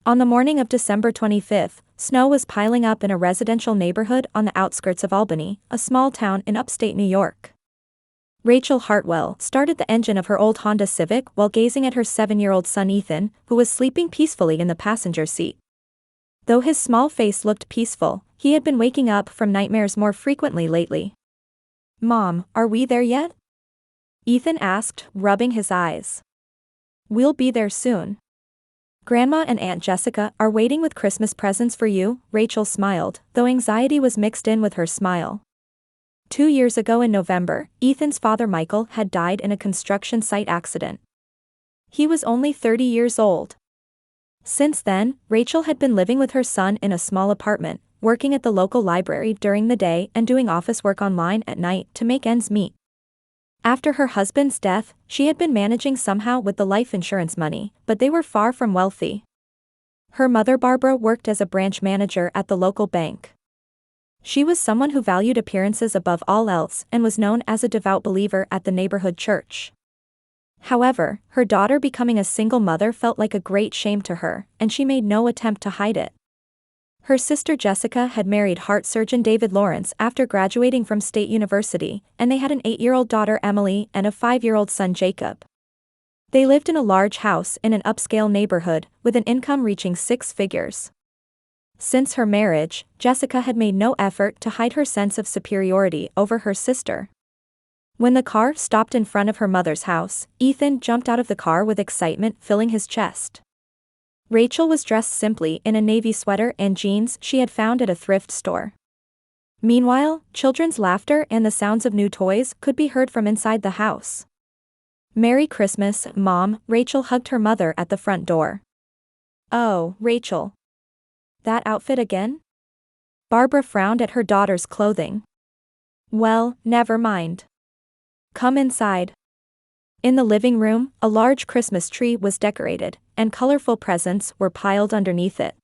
On the morning of December 25th, snow was piling up in a residential neighborhood on the outskirts of Albany, a small town in upstate New York. Rachel Hartwell started the engine of her old Honda Civic while gazing at her 7-year-old son Ethan, who was sleeping peacefully in the passenger seat. Though his small face looked peaceful, he had been waking up from nightmares more frequently lately. "Mom, are we there yet?" Ethan asked, rubbing his eyes. "We'll be there soon. Grandma and Aunt Jessica are waiting with Christmas presents for you," Rachel smiled, though anxiety was mixed in with her smile. 2 years ago in November, Ethan's father Michael had died in a construction site accident. He was only 30 years old. Since then, Rachel had been living with her son in a small apartment, working at the local library during the day and doing office work online at night to make ends meet. After her husband's death, she had been managing somehow with the life insurance money, but they were far from wealthy. Her mother Barbara worked as a branch manager at the local bank. She was someone who valued appearances above all else and was known as a devout believer at the neighborhood church. However, her daughter becoming a single mother felt like a great shame to her, and she made no attempt to hide it. Her sister Jessica had married heart surgeon David Lawrence after graduating from State University, and they had an 8-year-old daughter Emily and a 5-year-old son Jacob. They lived in a large house in an upscale neighborhood, with an income reaching 6 figures. Since her marriage, Jessica had made no effort to hide her sense of superiority over her sister. When the car stopped in front of her mother's house, Ethan jumped out of the car with excitement filling his chest. Rachel was dressed simply in a navy sweater and jeans she had found at a thrift store. Meanwhile, children's laughter and the sounds of new toys could be heard from inside the house. "Merry Christmas, Mom," Rachel hugged her mother at the front door. "Oh, Rachel. That outfit again?" Barbara frowned at her daughter's clothing. "Well, never mind. Come inside." In the living room, a large Christmas tree was decorated, and colorful presents were piled underneath it.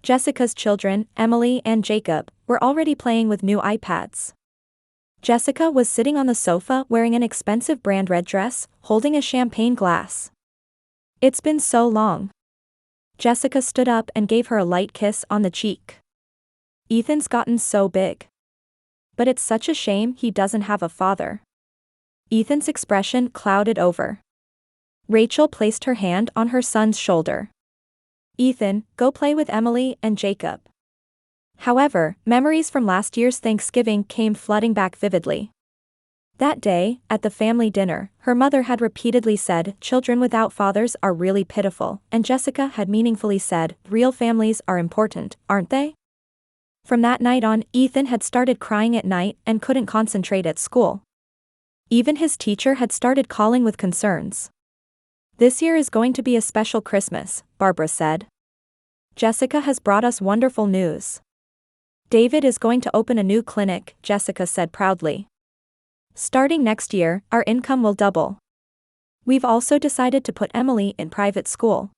Jessica's children, Emily and Jacob, were already playing with new iPads. Jessica was sitting on the sofa wearing an expensive brand red dress, holding a champagne glass. "It's been so long." Jessica stood up and gave her a light kiss on the cheek. "Ethan's gotten so big. But it's such a shame he doesn't have a father." Ethan's expression clouded over. Rachel placed her hand on her son's shoulder. "Ethan, go play with Emily and Jacob." However, memories from last year's Thanksgiving came flooding back vividly. That day, at the family dinner, her mother had repeatedly said, "Children without fathers are really pitiful," and Jessica had meaningfully said, "Real families are important, aren't they?" From that night on, Ethan had started crying at night and couldn't concentrate at school. Even his teacher had started calling with concerns. "This year is going to be a special Christmas," Barbara said. "Jessica has brought us wonderful news. David is going to open a new clinic," Jessica said proudly. "Starting next year, our income will double. We've also decided to put Emily in private school."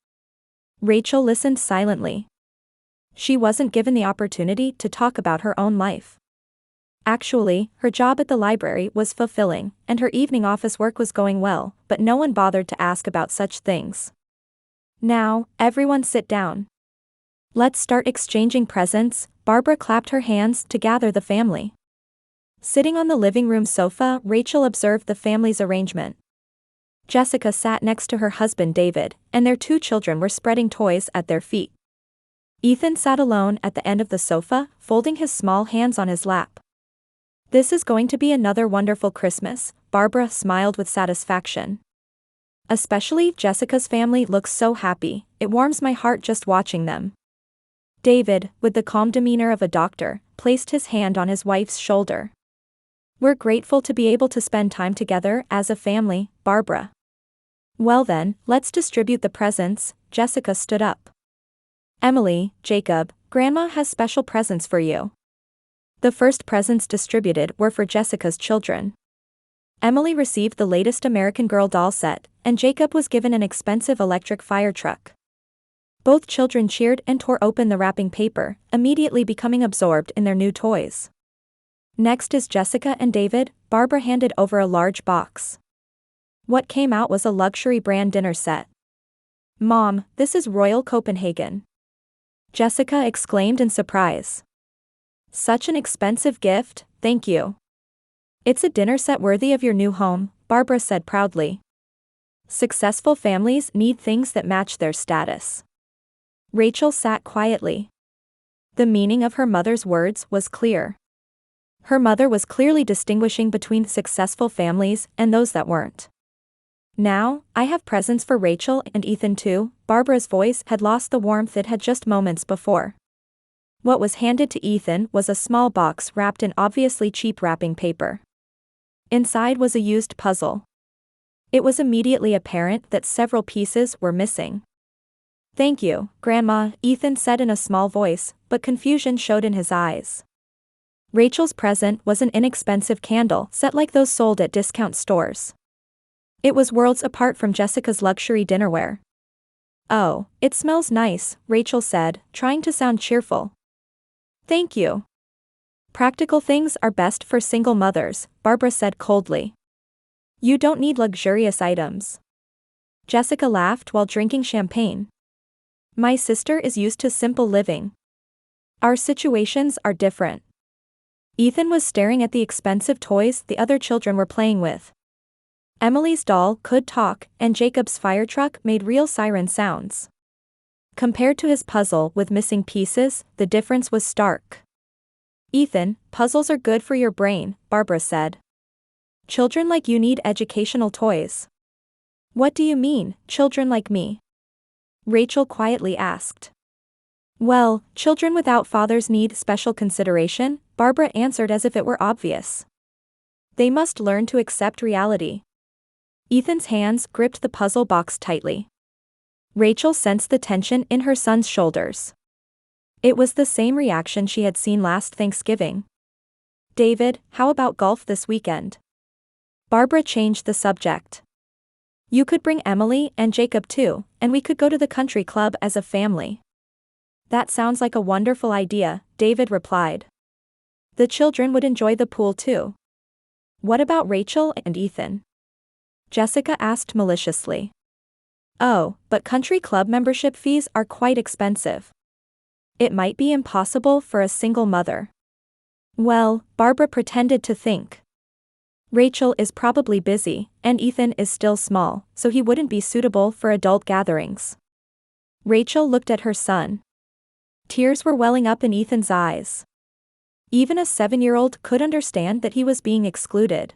Rachel listened silently. She wasn't given the opportunity to talk about her own life. Actually, her job at the library was fulfilling, and her evening office work was going well, but no one bothered to ask about such things. "Now, everyone sit down. Let's start exchanging presents," Barbara clapped her hands to gather the family. Sitting on the living room sofa, Rachel observed the family's arrangement. Jessica sat next to her husband David, and their 2 children were spreading toys at their feet. Ethan sat alone at the end of the sofa, folding his small hands on his lap. "This is going to be another wonderful Christmas," Barbara smiled with satisfaction. "Especially Jessica's family looks so happy, it warms my heart just watching them." David, with the calm demeanor of a doctor, placed his hand on his wife's shoulder. "We're grateful to be able to spend time together as a family, Barbara." "Well then, let's distribute the presents," Jessica stood up. "Emily, Jacob, Grandma has special presents for you." The first presents distributed were for Jessica's children. Emily received the latest American Girl doll set, and Jacob was given an expensive electric fire truck. Both children cheered and tore open the wrapping paper, immediately becoming absorbed in their new toys. "Next is Jessica and David," Barbara handed over a large box. What came out was a luxury brand dinner set. Mom, this is Royal Copenhagen. Jessica exclaimed in surprise. Such an expensive gift, thank you. It's a dinner set worthy of your new home, Barbara said proudly. Successful families need things that match their status. Rachel sat quietly. The meaning of her mother's words was clear. Her mother was clearly distinguishing between successful families and those that weren't. Now, I have presents for Rachel and Ethan too. Barbara's voice had lost the warmth it had just moments before. What was handed to Ethan was a small box wrapped in obviously cheap wrapping paper. Inside was a used puzzle. It was immediately apparent that several pieces were missing. Thank you, Grandma, Ethan said in a small voice, but confusion showed in his eyes. Rachel's present was an inexpensive candle set like those sold at discount stores. It was worlds apart from Jessica's luxury dinnerware. Oh, it smells nice, Rachel said, trying to sound cheerful. Thank you. Practical things are best for single mothers, Barbara said coldly. You don't need luxurious items. Jessica laughed while drinking champagne. My sister is used to simple living. Our situations are different. Ethan was staring at the expensive toys the other children were playing with. Emily's doll could talk, and Jacob's fire truck made real siren sounds. Compared to his puzzle with missing pieces, the difference was stark. Ethan, puzzles are good for your brain, Barbara said. Children like you need educational toys. What do you mean, children like me? Rachel quietly asked. Well, children without fathers need special consideration, Barbara answered as if it were obvious. They must learn to accept reality. Ethan's hands gripped the puzzle box tightly. Rachel sensed the tension in her son's shoulders. It was the same reaction she had seen last Thanksgiving. David, how about golf this weekend? Barbara changed the subject. You could bring Emily and Jacob too, and we could go to the country club as a family. That sounds like a wonderful idea, David replied. The children would enjoy the pool too. What about Rachel and Ethan? Jessica asked maliciously. Oh, but country club membership fees are quite expensive. It might be impossible for a single mother. Well, Barbara pretended to think. Rachel is probably busy, and Ethan is still small, so he wouldn't be suitable for adult gatherings. Rachel looked at her son. Tears were welling up in Ethan's eyes. Even a 7-year-old could understand that he was being excluded.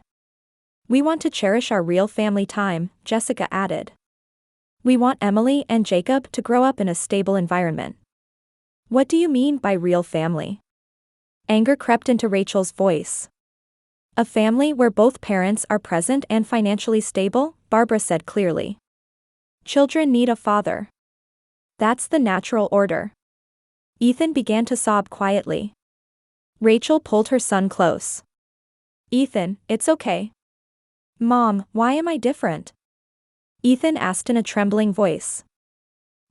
We want to cherish our real family time, Jessica added. We want Emily and Jacob to grow up in a stable environment. What do you mean by real family? Anger crept into Rachel's voice. A family where both parents are present and financially stable, Barbara said clearly. Children need a father. That's the natural order. Ethan began to sob quietly. Rachel pulled her son close. Ethan, it's okay. Mom, why am I different? Ethan asked in a trembling voice.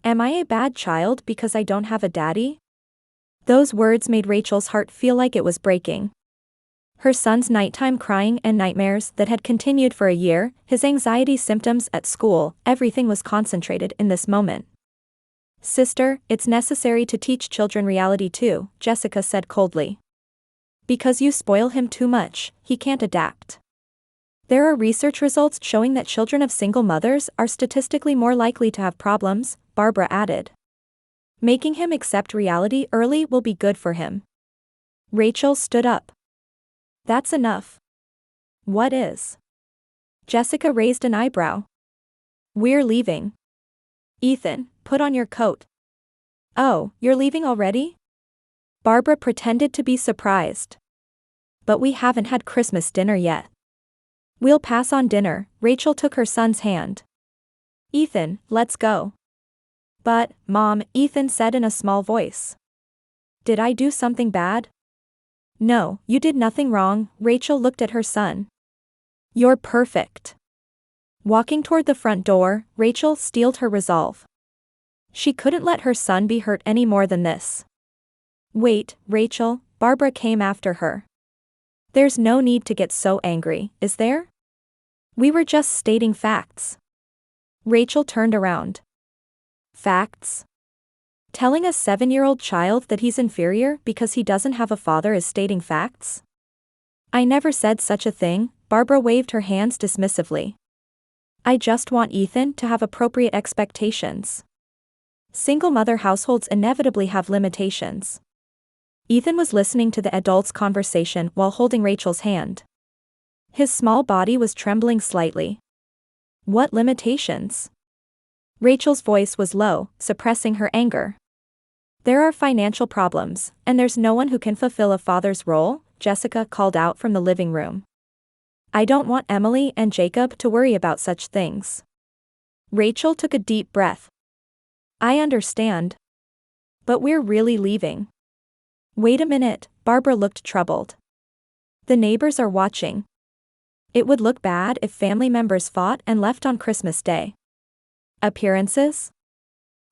Am I a bad child because I don't have a daddy? Those words made Rachel's heart feel like it was breaking. Her son's nighttime crying and nightmares that had continued for a year, his anxiety symptoms at school, everything was concentrated in this moment. Sister, it's necessary to teach children reality too, Jessica said coldly. Because you spoil him too much, he can't adapt. There are research results showing that children of single mothers are statistically more likely to have problems, Barbara added. Making him accept reality early will be good for him. Rachel stood up. That's enough. What is? Jessica raised an eyebrow. We're leaving. Ethan, put on your coat. Oh, you're leaving already? Barbara pretended to be surprised. But we haven't had Christmas dinner yet. We'll pass on dinner, Rachel took her son's hand. Ethan, let's go. But, Mom, Ethan said in a small voice. Did I do something bad? No, you did nothing wrong, Rachel looked at her son. You're perfect. Walking toward the front door, Rachel steeled her resolve. She couldn't let her son be hurt any more than this. Wait, Rachel, Barbara came after her. There's no need to get so angry, is there? We were just stating facts. Rachel turned around. Facts? Telling a 7-year-old child that he's inferior because he doesn't have a father is stating facts? I never said such a thing, Barbara waved her hands dismissively. I just want Ethan to have appropriate expectations. Single mother households inevitably have limitations. Ethan was listening to the adults' conversation while holding Rachel's hand. His small body was trembling slightly. What limitations? Rachel's voice was low, suppressing her anger. There are financial problems, and there's no one who can fulfill a father's role, Jessica called out from the living room. I don't want Emily and Jacob to worry about such things. Rachel took a deep breath. I understand. But we're really leaving. Wait a minute, Barbara looked troubled. The neighbors are watching. It would look bad if family members fought and left on Christmas Day. Appearances?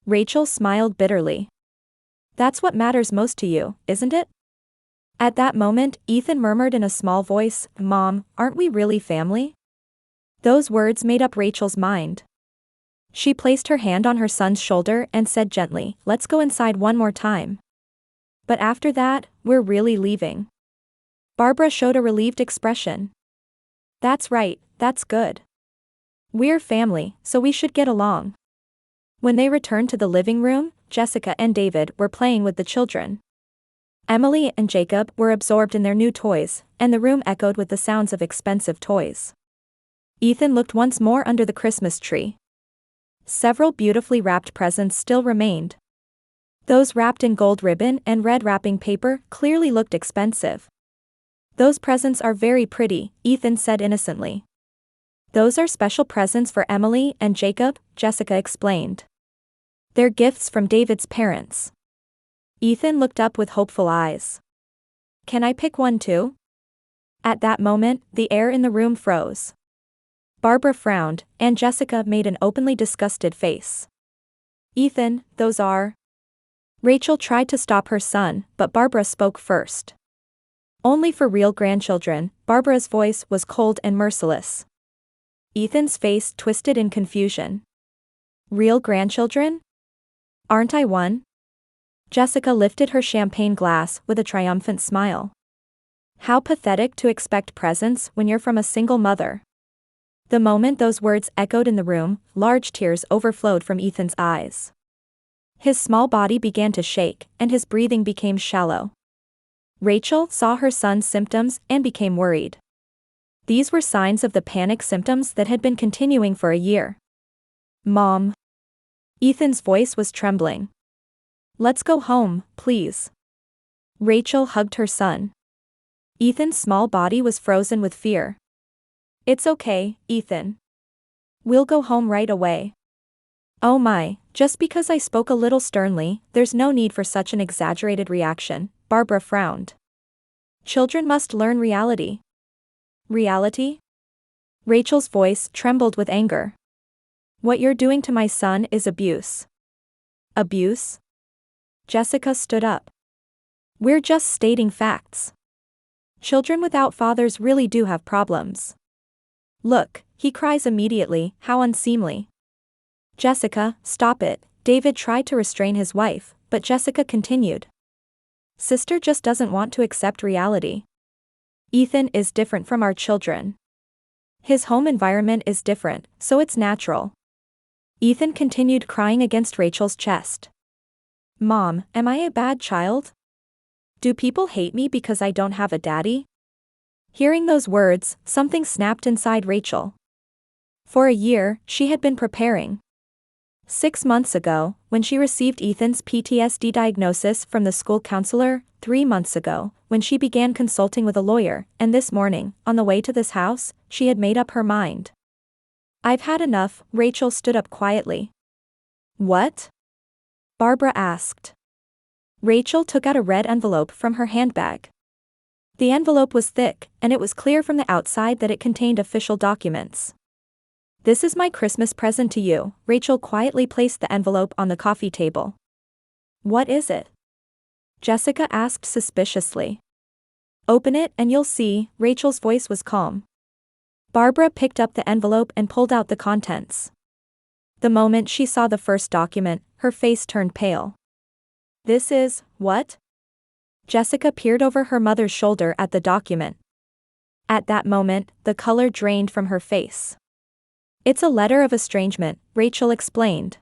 Rachel smiled bitterly. That's what matters most to you, isn't it? At that moment, Ethan murmured in a small voice, Mom, aren't we really family? Those words made up Rachel's mind. She placed her hand on her son's shoulder and said gently, let's go inside one more time. But after that, we're really leaving. Barbara showed a relieved expression. That's right, that's good. We're family, so we should get along. When they returned to the living room, Jessica and David were playing with the children. Emily and Jacob were absorbed in their new toys, and the room echoed with the sounds of expensive toys. Ethan looked once more under the Christmas tree. Several beautifully wrapped presents still remained. Those wrapped in gold ribbon and red wrapping paper clearly looked expensive. Those presents are very pretty, Ethan said innocently. Those are special presents for Emily and Jacob, Jessica explained. They're gifts from David's parents. Ethan looked up with hopeful eyes. Can I pick one too? At that moment, the air in the room froze. Barbara frowned, and Jessica made an openly disgusted face. Ethan, those are... Rachel tried to stop her son, but Barbara spoke first. Only for real grandchildren, Barbara's voice was cold and merciless. Ethan's face twisted in confusion. Real grandchildren? Aren't I one? Jessica lifted her champagne glass with a triumphant smile. How pathetic to expect presents when you're from a single mother. The moment those words echoed in the room, large tears overflowed from Ethan's eyes. His small body began to shake, and his breathing became shallow. Rachel saw her son's symptoms and became worried. These were signs of the panic symptoms that had been continuing for a year. Mom. Ethan's voice was trembling. Let's go home, please. Rachel hugged her son. Ethan's small body was frozen with fear. It's okay, Ethan. We'll go home right away. Oh my, just because I spoke a little sternly, there's no need for such an exaggerated reaction, Barbara frowned. Children must learn reality. Reality? Rachel's voice trembled with anger. What you're doing to my son is abuse. Abuse? Jessica stood up. We're just stating facts. Children without fathers really do have problems. Look, he cries immediately, how unseemly. Jessica, stop it, David tried to restrain his wife, but Jessica continued. Sister just doesn't want to accept reality. Ethan is different from our children. His home environment is different, so it's natural. Ethan continued crying against Rachel's chest. Mom, am I a bad child? Do people hate me because I don't have a daddy? Hearing those words, something snapped inside Rachel. For a year, she had been preparing. 6 months ago, when she received Ethan's PTSD diagnosis from the school counselor, 3 months ago, when she began consulting with a lawyer, and this morning, on the way to this house, she had made up her mind. I've had enough, Rachel stood up quietly. What? Barbara asked. Rachel took out a red envelope from her handbag. The envelope was thick, and it was clear from the outside that it contained official documents. This is my Christmas present to you, Rachel quietly placed the envelope on the coffee table. What is it? Jessica asked suspiciously. Open it and you'll see, Rachel's voice was calm. Barbara picked up the envelope and pulled out the contents. The moment she saw the first document, her face turned pale. This is, what? Jessica peered over her mother's shoulder at the document. At that moment, the color drained from her face. It's a letter of estrangement, Rachel explained.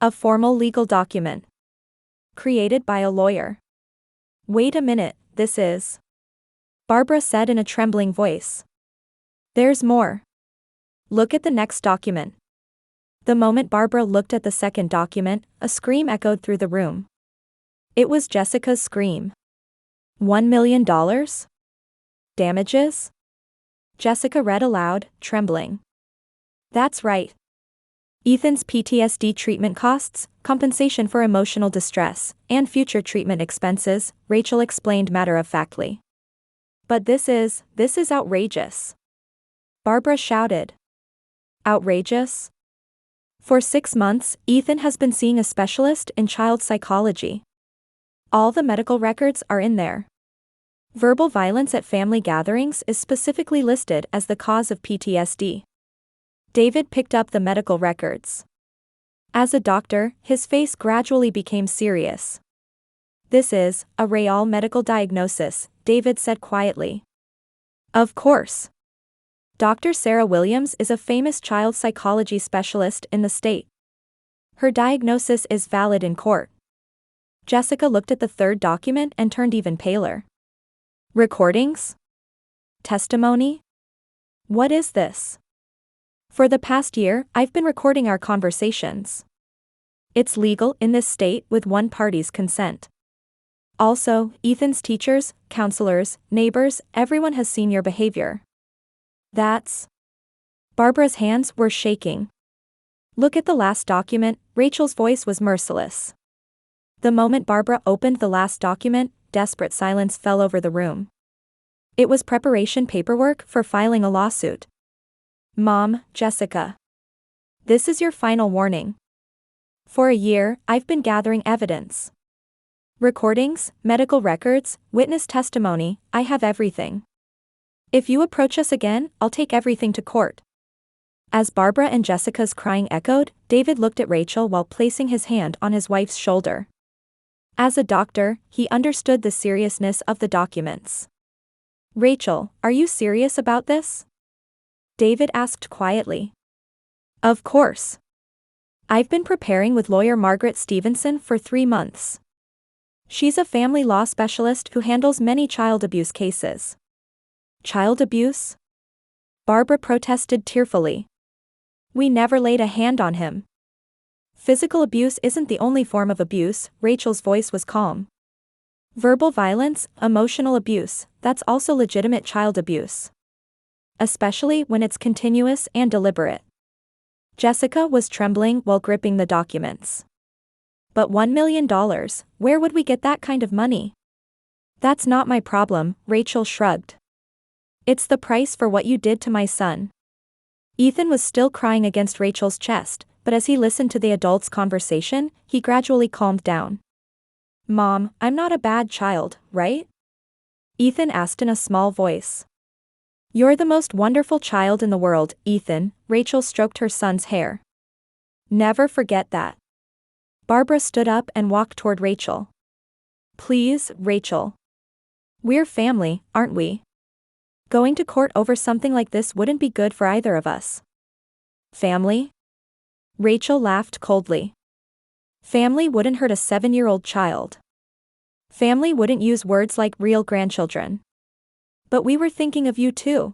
A formal legal document. Created by a lawyer. Wait a minute, this is... Barbara said in a trembling voice. There's more. Look at the next document. The moment Barbara looked at the second document, a scream echoed through the room. It was Jessica's scream. $1 million? Damages? Jessica read aloud, trembling. That's right. Ethan's PTSD treatment costs, compensation for emotional distress, and future treatment expenses, Rachel explained matter-of-factly. But this is outrageous. Barbara shouted. Outrageous? For 6 months, Ethan has been seeing a specialist in child psychology. All the medical records are in there. Verbal violence at family gatherings is specifically listed as the cause of PTSD. David picked up the medical records. As a doctor, his face gradually became serious. This is a real medical diagnosis, David said quietly. Of course. Dr. Sarah Williams is a famous child psychology specialist in the state. Her diagnosis is valid in court. Jessica looked at the third document and turned even paler. Recordings? Testimony? What is this? For the past year, I've been recording our conversations. It's legal in this state with one party's consent. Also, Ethan's teachers, counselors, neighbors, everyone has seen your behavior. That's... Barbara's hands were shaking. Look at the last document, Rachel's voice was merciless. The moment Barbara opened the last document, desperate silence fell over the room. It was preparation paperwork for filing a lawsuit. Mom, Jessica. This is your final warning. For a year, I've been gathering evidence. Recordings, medical records, witness testimony, I have everything. If you approach us again, I'll take everything to court. As Barbara and Jessica's crying echoed, David looked at Rachel while placing his hand on his wife's shoulder. As a doctor, he understood the seriousness of the documents. Rachel, are you serious about this? David asked quietly. Of course. I've been preparing with lawyer Margaret Stevenson for 3 months. She's a family law specialist who handles many child abuse cases. Child abuse? Barbara protested tearfully. We never laid a hand on him. Physical abuse isn't the only form of abuse, Rachel's voice was calm. Verbal violence, emotional abuse, that's also legitimate child abuse. Especially when it's continuous and deliberate. Jessica was trembling while gripping the documents. But $1 million, where would we get that kind of money? That's not my problem, Rachel shrugged. It's the price for what you did to my son. Ethan was still crying against Rachel's chest, but as he listened to the adults' conversation, he gradually calmed down. Mom, I'm not a bad child, right? Ethan asked in a small voice. You're the most wonderful child in the world, Ethan, Rachel stroked her son's hair. Never forget that. Barbara stood up and walked toward Rachel. Please, Rachel. We're family, aren't we? Going to court over something like this wouldn't be good for either of us. Family? Rachel laughed coldly. Family wouldn't hurt a 7-year-old child. Family wouldn't use words like real grandchildren. But we were thinking of you too.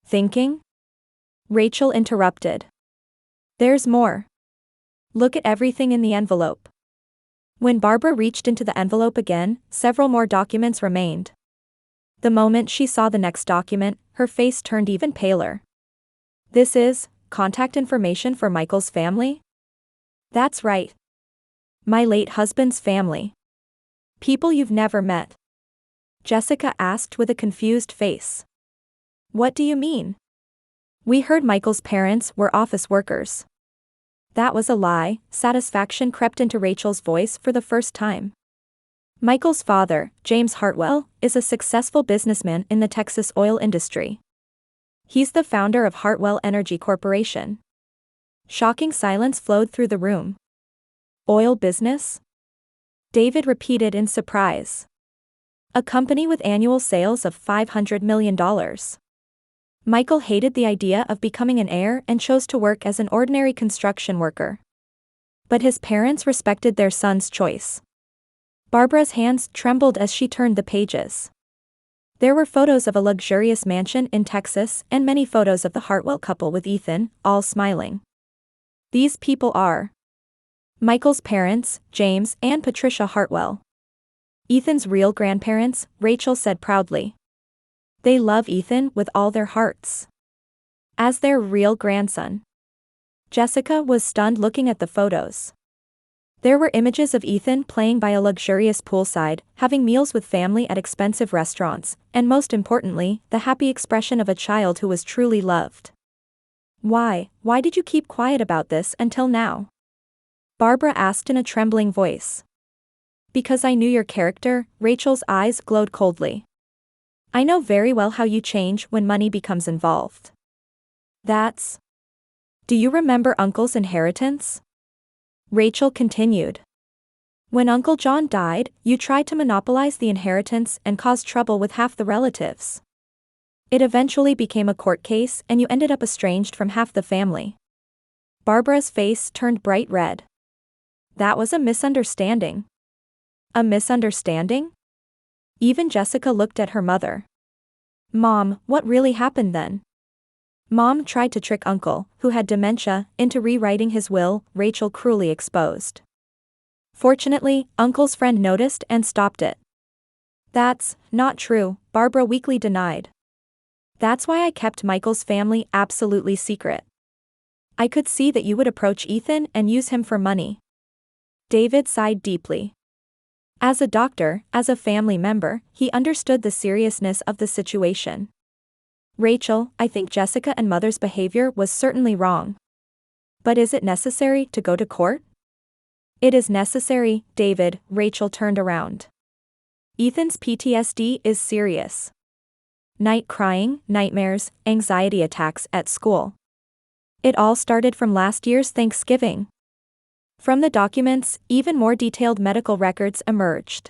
Thinking? Rachel interrupted. There's more. Look at everything in the envelope. When Barbara reached into the envelope again, several more documents remained. The moment she saw the next document, her face turned even paler. This is contact information for Michael's family? That's right. My late husband's family. People you've never met. Jessica asked with a confused face. What do you mean? We heard Michael's parents were office workers. That was a lie, satisfaction crept into Rachel's voice for the first time. Michael's father, James Hartwell, is a successful businessman in the Texas oil industry. He's the founder of Hartwell Energy Corporation. Shocking silence flowed through the room. Oil business? David repeated in surprise. A company with annual sales of $500 million. Michael hated the idea of becoming an heir and chose to work as an ordinary construction worker. But his parents respected their son's choice. Barbara's hands trembled as she turned the pages. There were photos of a luxurious mansion in Texas and many photos of the Hartwell couple with Ethan, all smiling. These people are Michael's parents, James and Patricia Hartwell. Ethan's real grandparents, Rachel said proudly. They love Ethan with all their hearts. As their real grandson. Jessica was stunned looking at the photos. There were images of Ethan playing by a luxurious poolside, having meals with family at expensive restaurants, and most importantly, the happy expression of a child who was truly loved. Why did you keep quiet about this until now? Barbara asked in a trembling voice. Because I knew your character, Rachel's eyes glowed coldly. I know very well how you change when money becomes involved. Do you remember Uncle's inheritance? Rachel continued. When Uncle John died, you tried to monopolize the inheritance and cause trouble with half the relatives. It eventually became a court case and you ended up estranged from half the family. Barbara's face turned bright red. That was a misunderstanding. A misunderstanding? Even Jessica looked at her mother. Mom, what really happened then? Mom tried to trick Uncle, who had dementia, into rewriting his will, Rachel cruelly exposed. Fortunately, Uncle's friend noticed and stopped it. That's not true, Barbara weakly denied. That's why I kept Michael's family absolutely secret. I could see that you would approach Ethan and use him for money. David sighed deeply. As a doctor, as a family member, he understood the seriousness of the situation. Rachel, I think Jessica and Mother's behavior was certainly wrong. But is it necessary to go to court? It is necessary, David. Rachel turned around. Ethan's PTSD is serious. Night crying, nightmares, anxiety attacks at school. It all started from last year's Thanksgiving. From the documents, even more detailed medical records emerged.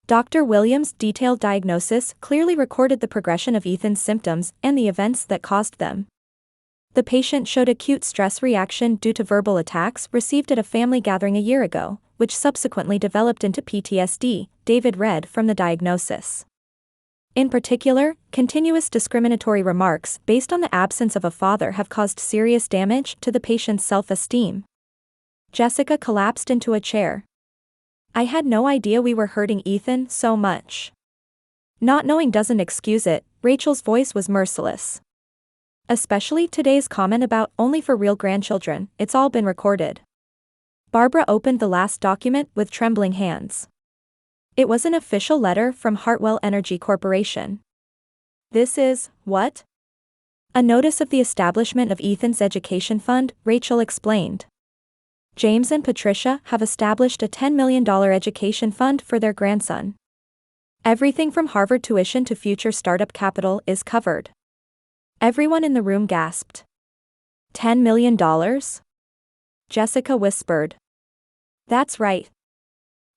Dr. Williams' detailed diagnosis clearly recorded the progression of Ethan's symptoms and the events that caused them. The patient showed acute stress reaction due to verbal attacks received at a family gathering a year ago, which subsequently developed into PTSD, David read from the diagnosis. In particular, continuous discriminatory remarks based on the absence of a father have caused serious damage to the patient's self-esteem. Jessica collapsed into a chair. I had no idea we were hurting Ethan so much. Not knowing doesn't excuse it, Rachel's voice was merciless. Especially today's comment about only for real grandchildren, it's all been recorded. Barbara opened the last document with trembling hands. It was an official letter from Hartwell Energy Corporation. This is, what? A notice of the establishment of Ethan's education fund, Rachel explained. James and Patricia have established a $10 million education fund for their grandson. Everything from Harvard tuition to future startup capital is covered. Everyone in the room gasped. $10 million? Jessica whispered. That's right.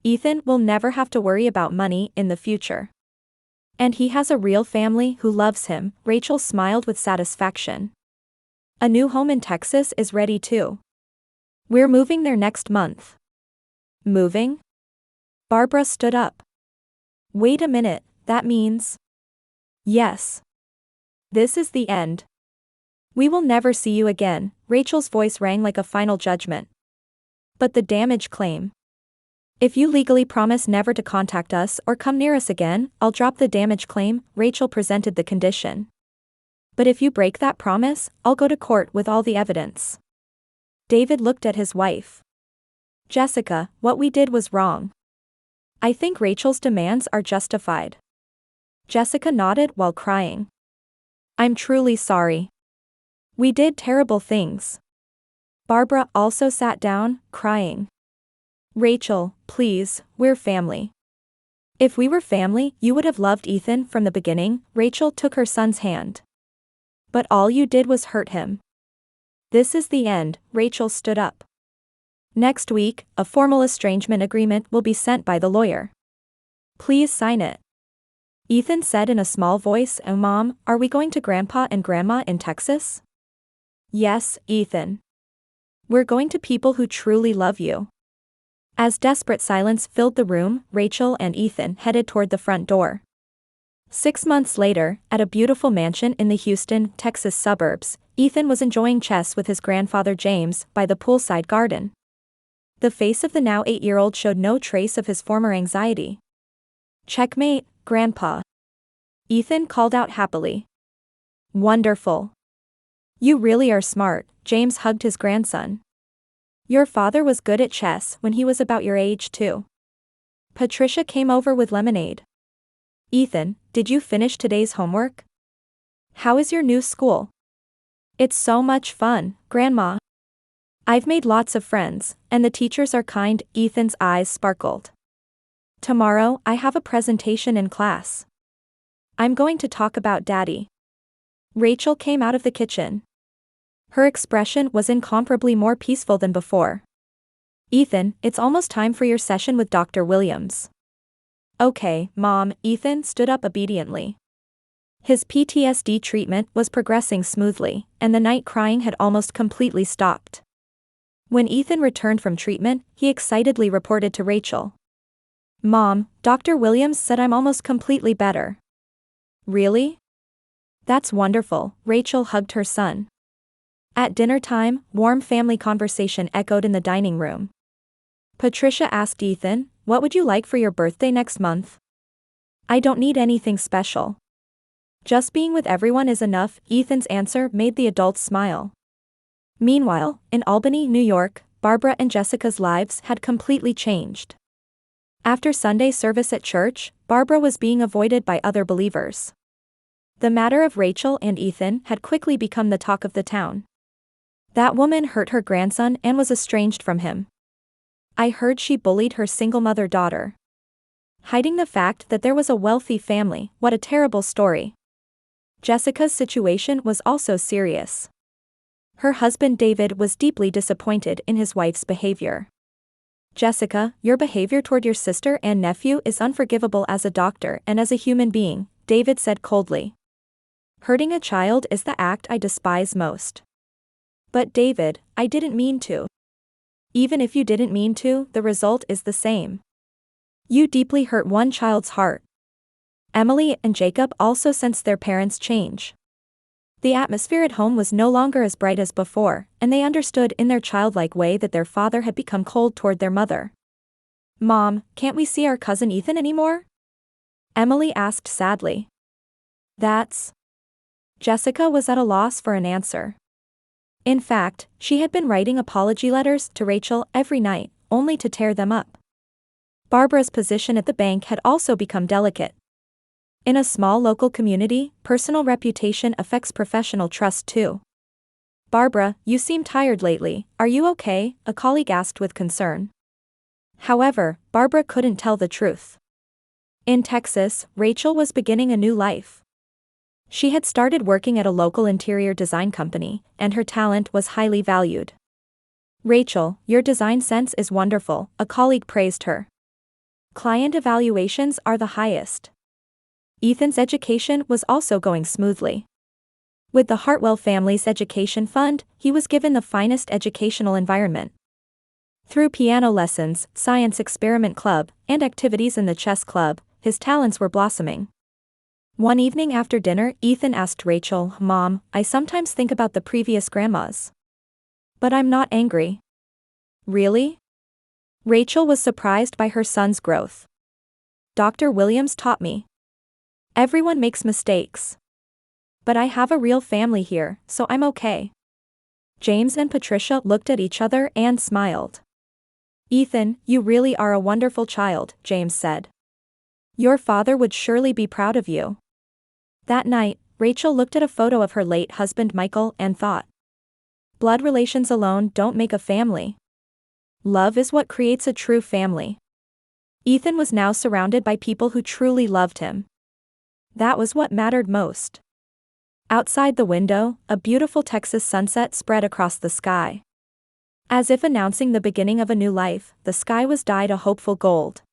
Ethan will never have to worry about money in the future. And he has a real family who loves him, Rachel smiled with satisfaction. A new home in Texas is ready too. We're moving there next month. Moving? Barbara stood up. Wait a minute, that means... Yes. This is the end. We will never see you again, Rachel's voice rang like a final judgment. But the damage claim. If you legally promise never to contact us or come near us again, I'll drop the damage claim, Rachel presented the condition. But if you break that promise, I'll go to court with all the evidence. David looked at his wife. Jessica, what we did was wrong. I think Rachel's demands are justified. Jessica nodded while crying. I'm truly sorry. We did terrible things. Barbara also sat down, crying. Rachel, please, we're family. If we were family, you would have loved Ethan from the beginning, Rachel took her son's hand. But all you did was hurt him. This is the end, Rachel stood up. Next week, a formal estrangement agreement will be sent by the lawyer. Please sign it. Ethan said in a small voice, "Oh, Mom, are we going to Grandpa and Grandma in Texas?" Yes, Ethan. We're going to people who truly love you. As desperate silence filled the room, Rachel and Ethan headed toward the front door. 6 months later, at a beautiful mansion in the Houston, Texas suburbs, Ethan was enjoying chess with his grandfather James by the poolside garden. The face of the now 8-year-old showed no trace of his former anxiety. "Checkmate, Grandpa." Ethan called out happily. "Wonderful. You really are smart," James hugged his grandson. "Your father was good at chess when he was about your age too." Patricia came over with lemonade. "Ethan, did you finish today's homework? How is your new school?" "It's so much fun, Grandma. I've made lots of friends, and the teachers are kind." Ethan's eyes sparkled. "Tomorrow, I have a presentation in class. I'm going to talk about Daddy." Rachel came out of the kitchen. Her expression was incomparably more peaceful than before. "Ethan, it's almost time for your session with Dr. Williams." "Okay, Mom." Ethan stood up obediently. His PTSD treatment was progressing smoothly, and the night crying had almost completely stopped. When Ethan returned from treatment, he excitedly reported to Rachel. "Mom, Dr. Williams said I'm almost completely better." "Really? That's wonderful." Rachel hugged her son. At dinner time, warm family conversation echoed in the dining room. Patricia asked Ethan, "What would you like for your birthday next month?" "I don't need anything special. Just being with everyone is enough." Ethan's answer made the adults smile. Meanwhile, in Albany, New York, Barbara and Jessica's lives had completely changed. After Sunday service at church, Barbara was being avoided by other believers. The matter of Rachel and Ethan had quickly become the talk of the town. "That woman hurt her grandson and was estranged from him. I heard she bullied her single mother daughter. Hiding the fact that there was a wealthy family. What a terrible story." Jessica's situation was also serious. Her husband David was deeply disappointed in his wife's behavior. "Jessica, your behavior toward your sister and nephew is unforgivable as a doctor and as a human being," David said coldly. "Hurting a child is the act I despise most." "But David, I didn't mean to." "Even if you didn't mean to, the result is the same. You deeply hurt one child's heart." Emily and Jacob also sensed their parents' change. The atmosphere at home was no longer as bright as before, and they understood in their childlike way that their father had become cold toward their mother. "Mom, can't we see our cousin Ethan anymore?" Emily asked sadly. "That's..." Jessica was at a loss for an answer. In fact, she had been writing apology letters to Rachel every night, only to tear them up. Barbara's position at the bank had also become delicate. In a small local community, personal reputation affects professional trust too. "Barbara, you seem tired lately, are you okay?" a colleague asked with concern. However, Barbara couldn't tell the truth. In Texas, Rachel was beginning a new life. She had started working at a local interior design company, and her talent was highly valued. "Rachel, your design sense is wonderful," a colleague praised her. "Client evaluations are the highest." Ethan's education was also going smoothly. With the Hartwell family's education fund, he was given the finest educational environment. Through piano lessons, science experiment club, and activities in the chess club, his talents were blossoming. One evening after dinner, Ethan asked Rachel, "Mom, I sometimes think about the previous grandmas. But I'm not angry." "Really?" Rachel was surprised by her son's growth. "Dr. Williams taught me. Everyone makes mistakes. But I have a real family here, so I'm okay." James and Patricia looked at each other and smiled. "Ethan, you really are a wonderful child," James said. "Your father would surely be proud of you." That night, Rachel looked at a photo of her late husband Michael and thought, "Blood relations alone don't make a family. Love is what creates a true family." Ethan was now surrounded by people who truly loved him. That was what mattered most. Outside the window, a beautiful Texas sunset spread across the sky. As if announcing the beginning of a new life, the sky was dyed a hopeful gold.